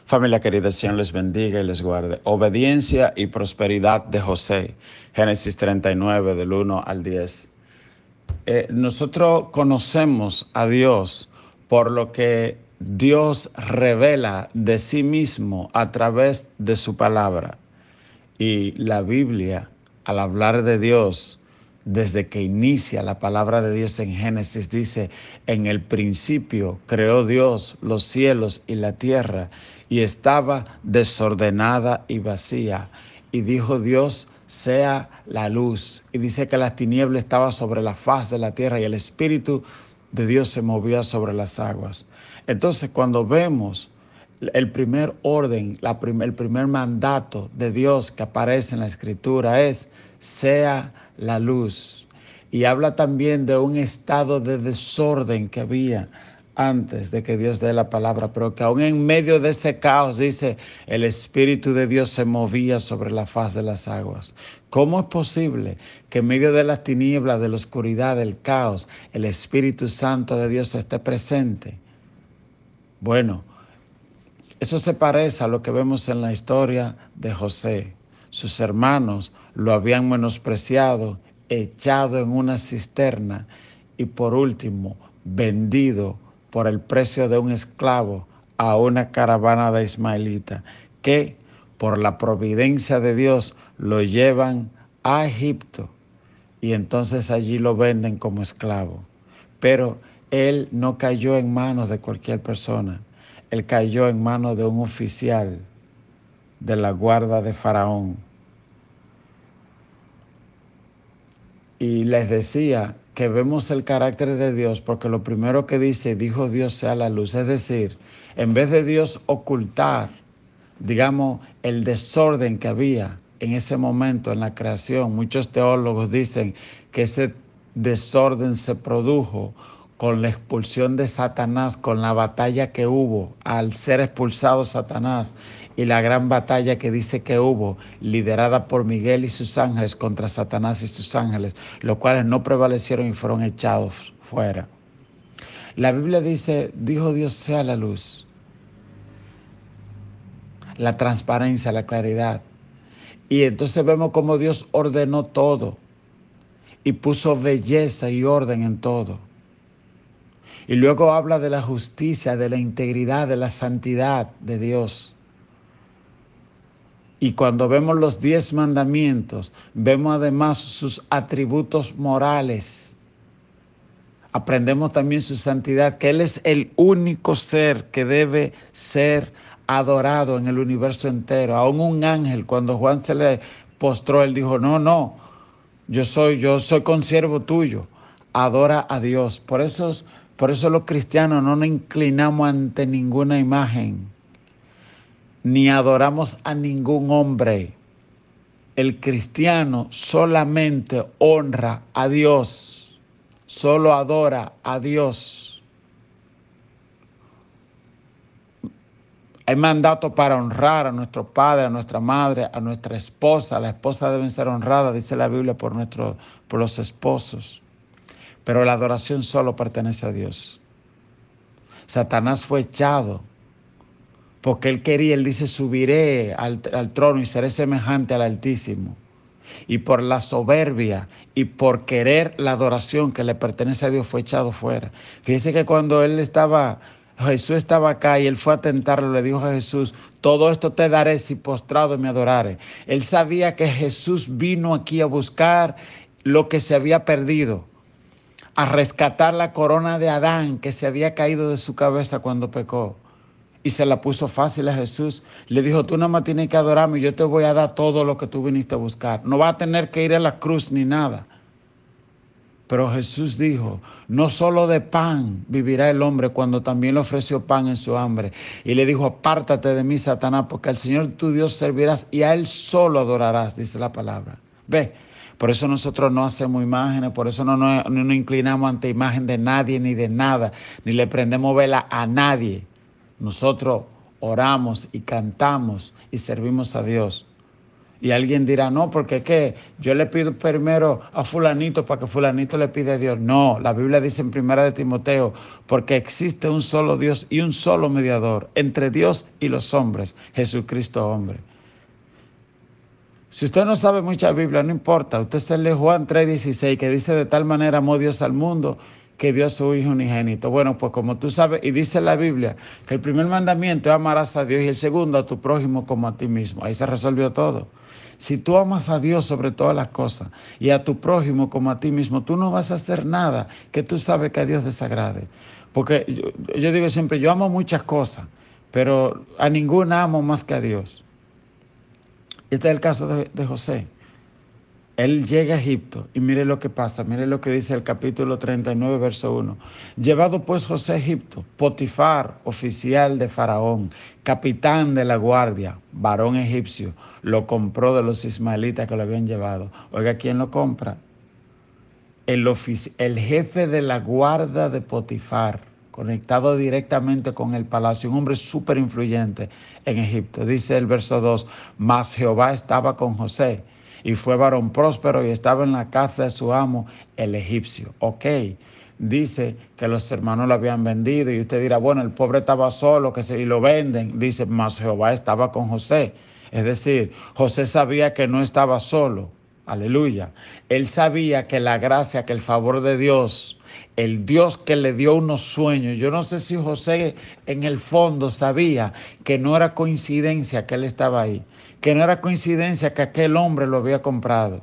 Familia querida, el Señor les bendiga y les guarde. Obediencia y prosperidad de José. Génesis 39, del 1 al 10. Nosotros conocemos a Dios por lo que Dios revela de sí mismo a través de su palabra. Y la Biblia, al hablar de Dios, desde que inicia la palabra de Dios en Génesis, dice: en el principio creó Dios los cielos y la tierra, y estaba desordenada y vacía. Y dijo Dios: sea la luz. Y dice que las tinieblas estaban sobre la faz de la tierra y el Espíritu de Dios se movía sobre las aguas. Entonces, cuando vemos el primer orden, el primer mandato de Dios que aparece en la Escritura es: sea la luz. Y habla también de un estado de desorden que había antes de que Dios dé la palabra, pero que aún en medio de ese caos, dice, el Espíritu de Dios se movía sobre la faz de las aguas. ¿Cómo es posible que en medio de las tinieblas, de la oscuridad, del caos, el Espíritu Santo de Dios esté presente? Bueno, eso se parece a lo que vemos en la historia de José. Sus hermanos lo habían menospreciado, echado en una cisterna y por último vendido por el precio de un esclavo a una caravana de ismaelitas que por la providencia de Dios lo llevan a Egipto y entonces allí lo venden como esclavo. Pero él no cayó en manos de cualquier persona. Él cayó en manos de un oficial de la guarda de Faraón. Y les decía que vemos el carácter de Dios porque lo primero que dice: dijo Dios sea la luz. Es decir, en vez de Dios ocultar, digamos, el desorden que había en ese momento en la creación, muchos teólogos dicen que ese desorden se produjo con la expulsión de Satanás, con la batalla que hubo al ser expulsado Satanás y la gran batalla que dice que hubo, liderada por Miguel y sus ángeles contra Satanás y sus ángeles, los cuales no prevalecieron y fueron echados fuera. La Biblia dice: dijo Dios sea la luz, la transparencia, la claridad. Y entonces vemos cómo Dios ordenó todo y puso belleza y orden en todo. Y luego habla de la justicia, de la integridad, de la santidad de Dios. Y cuando vemos los 10 mandamientos, vemos además sus atributos morales. Aprendemos también su santidad, que Él es el único ser que debe ser adorado en el universo entero. Aún un ángel, cuando Juan se le postró, él dijo: no, yo soy consiervo tuyo. Adora a Dios. Por eso los cristianos no nos inclinamos ante ninguna imagen, ni adoramos a ningún hombre. El cristiano solamente honra a Dios, solo adora a Dios. Hay mandato para honrar a nuestro padre, a nuestra madre, a nuestra esposa. Las esposas deben ser honradas, dice la Biblia, por los esposos. Pero la adoración solo pertenece a Dios. Satanás fue echado porque él dice: subiré al trono y seré semejante al Altísimo. Y por la soberbia y por querer la adoración que le pertenece a Dios fue echado fuera. Fíjese que cuando Jesús estaba acá y él fue a tentarlo, le dijo a Jesús: todo esto te daré si postrado me adorares. Él sabía que Jesús vino aquí a buscar lo que se había perdido, a rescatar la corona de Adán que se había caído de su cabeza cuando pecó. Y se la puso fácil a Jesús. Le dijo: tú nada más tienes que adorarme y yo te voy a dar todo lo que tú viniste a buscar. No vas a tener que ir a la cruz ni nada. Pero Jesús dijo: no solo de pan vivirá el hombre, cuando también le ofreció pan en su hambre. Y le dijo: apártate de mí, Satanás, porque al Señor tu Dios servirás y a Él solo adorarás, dice la palabra. Ve, por eso nosotros no hacemos imágenes, por eso no nos inclinamos ante imagen de nadie ni de nada, ni le prendemos vela a nadie. Nosotros oramos y cantamos y servimos a Dios. Y alguien dirá, no, porque es que yo le pido primero a fulanito para que fulanito le pida a Dios. No, la Biblia dice en 1 Timoteo, porque existe un solo Dios y un solo mediador entre Dios y los hombres, Jesucristo hombre. Si usted no sabe mucha Biblia, no importa. Usted se lee Juan 3:16, que dice: de tal manera amó Dios al mundo que dio a su Hijo unigénito. Bueno, pues como tú sabes, y dice la Biblia, que el primer mandamiento es amarás a Dios y el segundo a tu prójimo como a ti mismo. Ahí se resolvió todo. Si tú amas a Dios sobre todas las cosas y a tu prójimo como a ti mismo, tú no vas a hacer nada que tú sabes que a Dios desagrade. Porque yo digo siempre, yo amo muchas cosas, pero a ninguna amo más que a Dios. Este es el caso de José. Él llega a Egipto y mire lo que pasa, mire lo que dice el capítulo 39, verso 1. Llevado pues José a Egipto, Potifar, oficial de Faraón, capitán de la guardia, varón egipcio, lo compró de los ismaelitas que lo habían llevado. Oiga, ¿quién lo compra? El jefe de la guardia de Potifar, conectado directamente con el palacio, un hombre súper influyente en Egipto. Dice el verso 2, mas Jehová estaba con José, y fue varón próspero y estaba en la casa de su amo, el egipcio. Ok, dice que los hermanos lo habían vendido y usted dirá, bueno, el pobre estaba solo, y lo venden. Dice, mas Jehová estaba con José. Es decir, José sabía que no estaba solo. Aleluya. Él sabía que la gracia, que el favor de Dios, el Dios que le dio unos sueños. Yo no sé si José en el fondo sabía que no era coincidencia que él estaba ahí, que no era coincidencia que aquel hombre lo había comprado.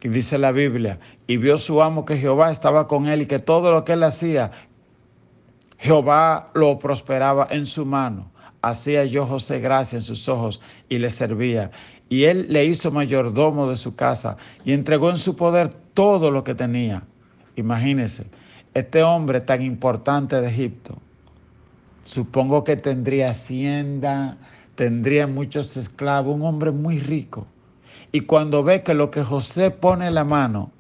Y dice la Biblia, y vio su amo que Jehová estaba con él y que todo lo que él hacía, Jehová lo prosperaba en su mano. Hacía yo José gracia en sus ojos y le servía. Y él le hizo mayordomo de su casa y entregó en su poder todo lo que tenía. Imagínense, este hombre tan importante de Egipto, supongo que tendría hacienda, tendría muchos esclavos, un hombre muy rico. Y cuando ve que lo que José pone en la mano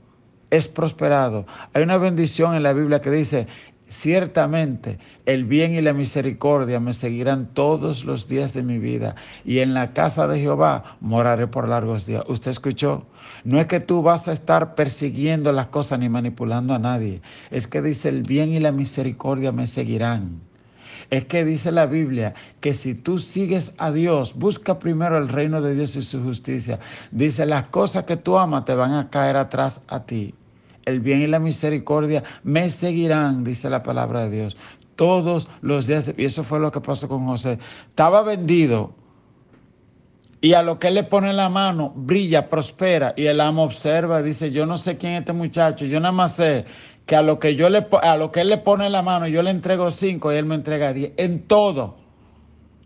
es prosperado, hay una bendición en la Biblia que dice, ciertamente el bien y la misericordia me seguirán todos los días de mi vida y en la casa de Jehová moraré por largos días. ¿Usted escuchó? No es que tú vas a estar persiguiendo las cosas ni manipulando a nadie. Es que dice el bien y la misericordia me seguirán. Es que dice la Biblia que si tú sigues a Dios, busca primero el reino de Dios y su justicia. Dice, las cosas que tú amas te van a caer atrás a ti. El bien y la misericordia me seguirán, dice la palabra de Dios, todos los días. Y eso fue lo que pasó con José. Estaba vendido y a lo que él le pone en la mano, brilla, prospera. Y el amo observa y dice, yo no sé quién es este muchacho, yo nada más sé que a lo que él le pone en la mano, yo le entrego 5 y él me entrega 10 en todo.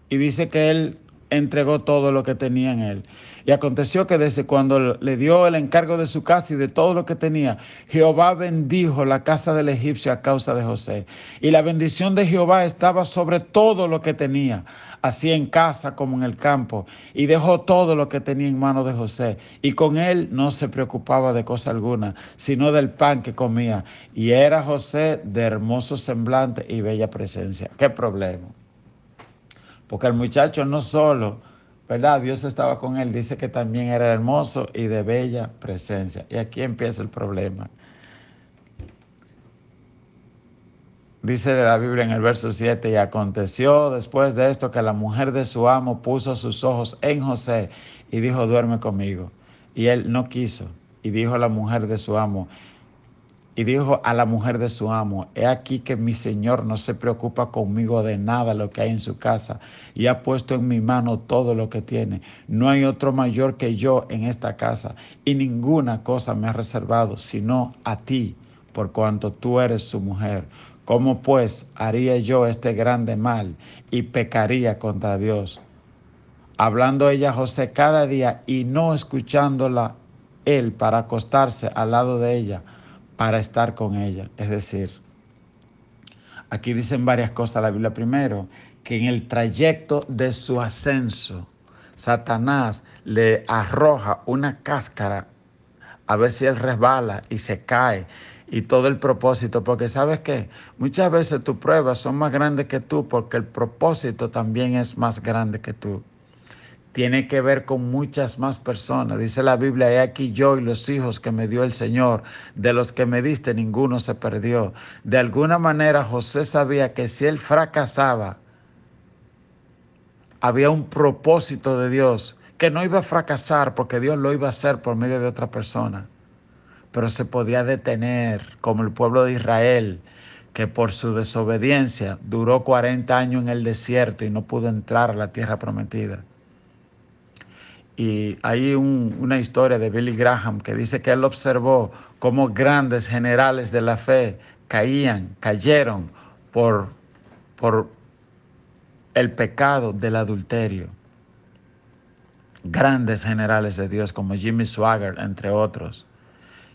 Y dice que él entregó todo lo que tenía en él. Y aconteció que desde cuando le dio el encargo de su casa y de todo lo que tenía, Jehová bendijo la casa del egipcio a causa de José. Y la bendición de Jehová estaba sobre todo lo que tenía, así en casa como en el campo. Y dejó todo lo que tenía en manos de José. Y con él no se preocupaba de cosa alguna, sino del pan que comía. Y era José de hermoso semblante y bella presencia. ¿Qué problema? Porque el muchacho no solo, ¿verdad? Dios estaba con él, dice que también era hermoso y de bella presencia. Y aquí empieza el problema. Dice la Biblia en el verso 7, y aconteció después de esto que la mujer de su amo puso sus ojos en José y dijo, duerme conmigo. Y él no quiso. Y dijo a la mujer de su amo, he aquí que mi señor no se preocupa conmigo de nada lo que hay en su casa y ha puesto en mi mano todo lo que tiene. No hay otro mayor que yo en esta casa y ninguna cosa me ha reservado sino a ti, por cuanto tú eres su mujer. ¿Cómo pues haría yo este grande mal y pecaría contra Dios? Hablando ella a José cada día y no escuchándola él para acostarse al lado de ella, para estar con ella. Es decir, aquí dicen varias cosas la Biblia. Primero, que en el trayecto de su ascenso, Satanás le arroja una cáscara a ver si él resbala y se cae y todo el propósito. Porque ¿sabes qué? Muchas veces tus pruebas son más grandes que tú porque el propósito también es más grande que tú. tiene que ver con muchas más personas. Dice la Biblia, he aquí yo y los hijos que me dio el Señor, de los que me diste ninguno se perdió. De alguna manera José sabía que si él fracasaba, había un propósito de Dios, que no iba a fracasar porque Dios lo iba a hacer por medio de otra persona, pero se podía detener, como el pueblo de Israel, que por su desobediencia duró 40 años en el desierto y no pudo entrar a la tierra prometida. Y hay una historia de Billy Graham que dice que él observó cómo grandes generales de la fe cayeron por el pecado del adulterio. Grandes generales de Dios como Jimmy Swaggart, entre otros.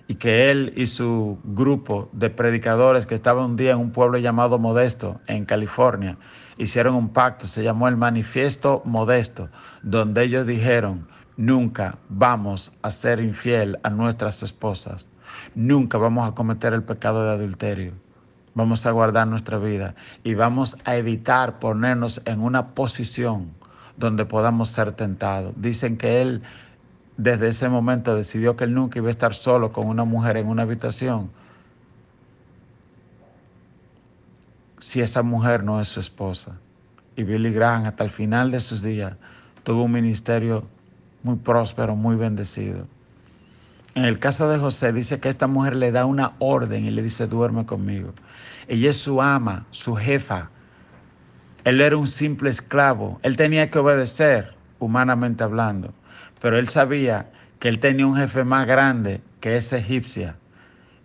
Y que él y su grupo de predicadores que estaban un día en un pueblo llamado Modesto, en California, hicieron un pacto, se llamó el Manifiesto Modesto, donde ellos dijeron, nunca vamos a ser infiel a nuestras esposas, nunca vamos a cometer el pecado de adulterio, vamos a guardar nuestra vida y vamos a evitar ponernos en una posición donde podamos ser tentados. Dicen que él desde ese momento decidió que él nunca iba a estar solo con una mujer en una habitación si esa mujer no es su esposa. Y Billy Graham hasta el final de sus días tuvo un ministerio muy próspero, muy bendecido. En el caso de José dice que esta mujer le da una orden y le dice duerme conmigo. Ella es su ama, su jefa. Él era un simple esclavo, él tenía que obedecer, humanamente hablando, pero él sabía que él tenía un jefe más grande que esa egipcia.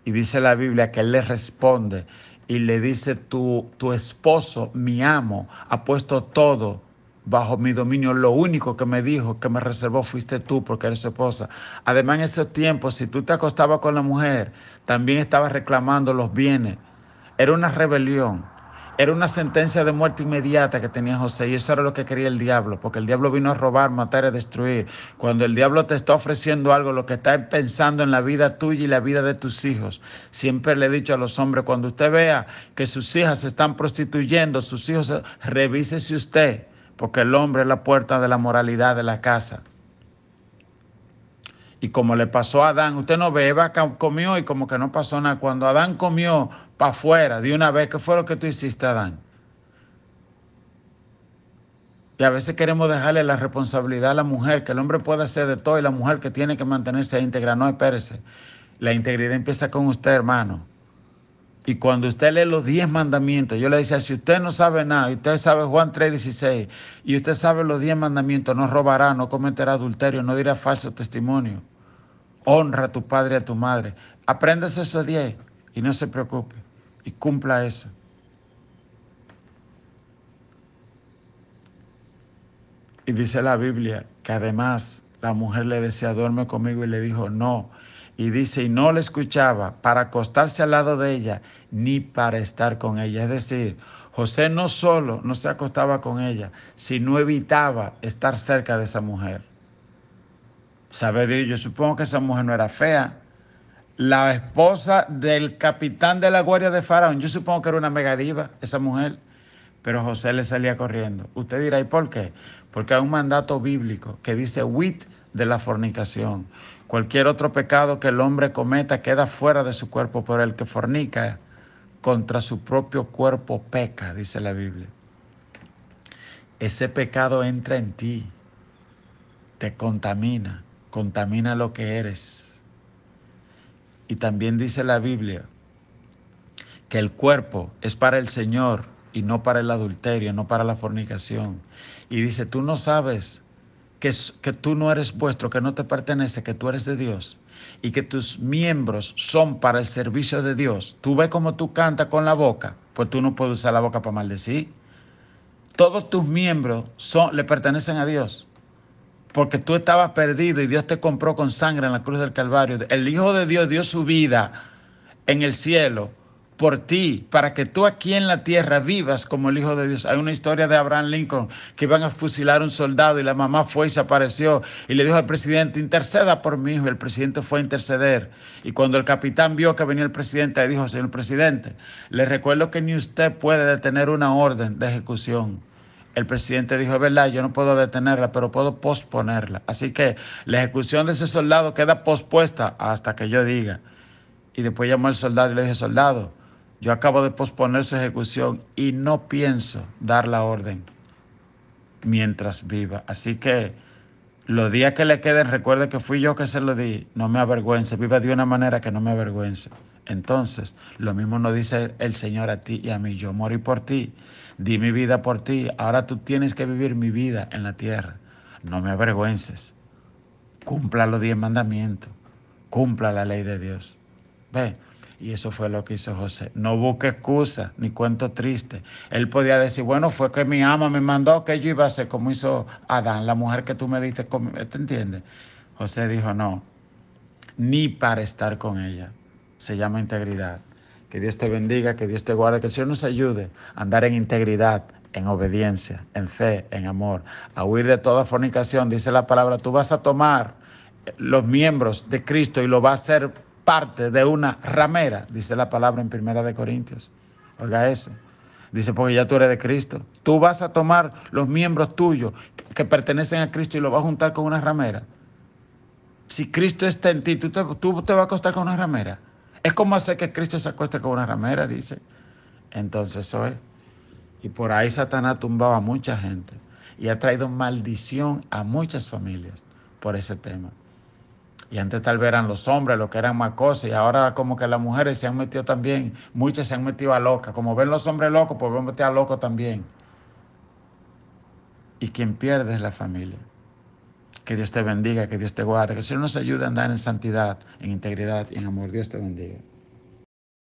Y dice la Biblia que él le responde y le dice, tu esposo, mi amo, ha puesto todo bajo mi dominio. Lo único que me dijo, que me reservó, fuiste tú porque eres su esposa. Además, en esos tiempos, si tú te acostabas con la mujer, también estabas reclamando los bienes. Era una rebelión. Era una sentencia de muerte inmediata que tenía José y eso era lo que quería el diablo, porque el diablo vino a robar, matar y destruir. Cuando el diablo te está ofreciendo algo, lo que está pensando en la vida tuya y la vida de tus hijos. Siempre le he dicho a los hombres, cuando usted vea que sus hijas se están prostituyendo, sus hijos, revísese usted, porque el hombre es la puerta de la moralidad de la casa. Y como le pasó a Adán, usted no ve, Eva comió y como que no pasó nada. Cuando Adán comió para afuera de una vez, ¿qué fue lo que tú hiciste, Adán? Y a veces queremos dejarle la responsabilidad a la mujer, que el hombre puede hacer de todo y la mujer que tiene que mantenerse íntegra. No, espérese. La integridad empieza con usted, hermano. Y cuando usted lee los 10 mandamientos, yo le decía, si usted no sabe nada, y usted sabe Juan 3:16, y usted sabe los 10 mandamientos, no robará, no cometerá adulterio, no dirá falso testimonio, honra a tu padre y a tu madre. Apréndase esos 10 y no se preocupe, y cumpla eso. Y dice la Biblia que además la mujer le decía, duerme conmigo, y le dijo, no. Y dice, y no le escuchaba para acostarse al lado de ella, ni para estar con ella. Es decir, José no solo no se acostaba con ella, sino evitaba estar cerca de esa mujer. ¿Sabe Dios? Yo supongo que esa mujer no era fea. La esposa del capitán de la guardia de Faraón, yo supongo que era una megadiva, esa mujer. Pero José le salía corriendo. Usted dirá, ¿y por qué? Porque hay un mandato bíblico que dice, huid de la fornicación. Cualquier otro pecado que el hombre cometa queda fuera de su cuerpo, pero el que fornica contra su propio cuerpo peca, dice la Biblia. Ese pecado entra en ti, te contamina, contamina lo que eres. Y también dice la Biblia que el cuerpo es para el Señor y no para el adulterio, no para la fornicación. Y dice, tú no sabes que tú no eres vuestro, que no te pertenece, que tú eres de Dios y que tus miembros son para el servicio de Dios. Tú ves cómo tú cantas con la boca, pues tú no puedes usar la boca para maldecir. Todos tus miembros le pertenecen a Dios, porque tú estabas perdido y Dios te compró con sangre en la cruz del Calvario. El Hijo de Dios dio su vida en el cielo por ti, para que tú aquí en la tierra vivas como el Hijo de Dios. Hay una historia de Abraham Lincoln que iban a fusilar a un soldado y la mamá fue y se apareció y le dijo al presidente, interceda por mi hijo. Y el presidente fue a interceder. Y cuando el capitán vio que venía el presidente, le dijo, señor presidente, le recuerdo que ni usted puede detener una orden de ejecución. el presidente dijo, es verdad, yo no puedo detenerla, pero puedo posponerla. Así que la ejecución de ese soldado queda pospuesta hasta que yo diga. Y después llamó al soldado y le dije, soldado, yo acabo de posponer su ejecución y no pienso dar la orden mientras viva. Así que los días que le queden, recuerde que fui yo que se lo di. No me avergüence, viva de una manera que no me avergüence. Entonces, lo mismo nos dice el Señor a ti y a mí. Yo morí por ti, di mi vida por ti. Ahora tú tienes que vivir mi vida en la tierra. No me avergüences. Cumpla los 10 mandamientos. Cumpla la ley de Dios. Ve. Y eso fue lo que hizo José. No busque excusa ni cuento triste. Él podía decir, bueno, fue que mi ama me mandó que yo iba a hacer como hizo Adán, la mujer que tú me diste. ¿Te entiendes? José dijo, no, ni para estar con ella. Se llama integridad. Que Dios te bendiga, que Dios te guarde, que el Señor nos ayude a andar en integridad, en obediencia, en fe, en amor, a huir de toda fornicación. Dice la palabra, tú vas a tomar los miembros de Cristo y lo vas a hacer parte de una ramera, dice la palabra en 1 Corintios. Oiga eso. Dice, porque ya tú eres de Cristo. Tú vas a tomar los miembros tuyos que pertenecen a Cristo y lo vas a juntar con una ramera. Si Cristo está en ti, tú te vas a acostar con una ramera. Es como hacer que Cristo se acueste con una ramera, dice. Entonces eso es. Y por ahí Satanás tumbaba a mucha gente. Y ha traído maldición a muchas familias por ese tema. Y antes tal vez eran los hombres los que eran más cosas. Y ahora como que las mujeres se han metido también. Muchas se han metido a locas. Como ven los hombres locos, pues ven meter a locos también. Y quien pierde es la familia. Que Dios te bendiga, que Dios te guarde, que el Señor nos ayude a andar en santidad, en integridad y en amor. Dios te bendiga.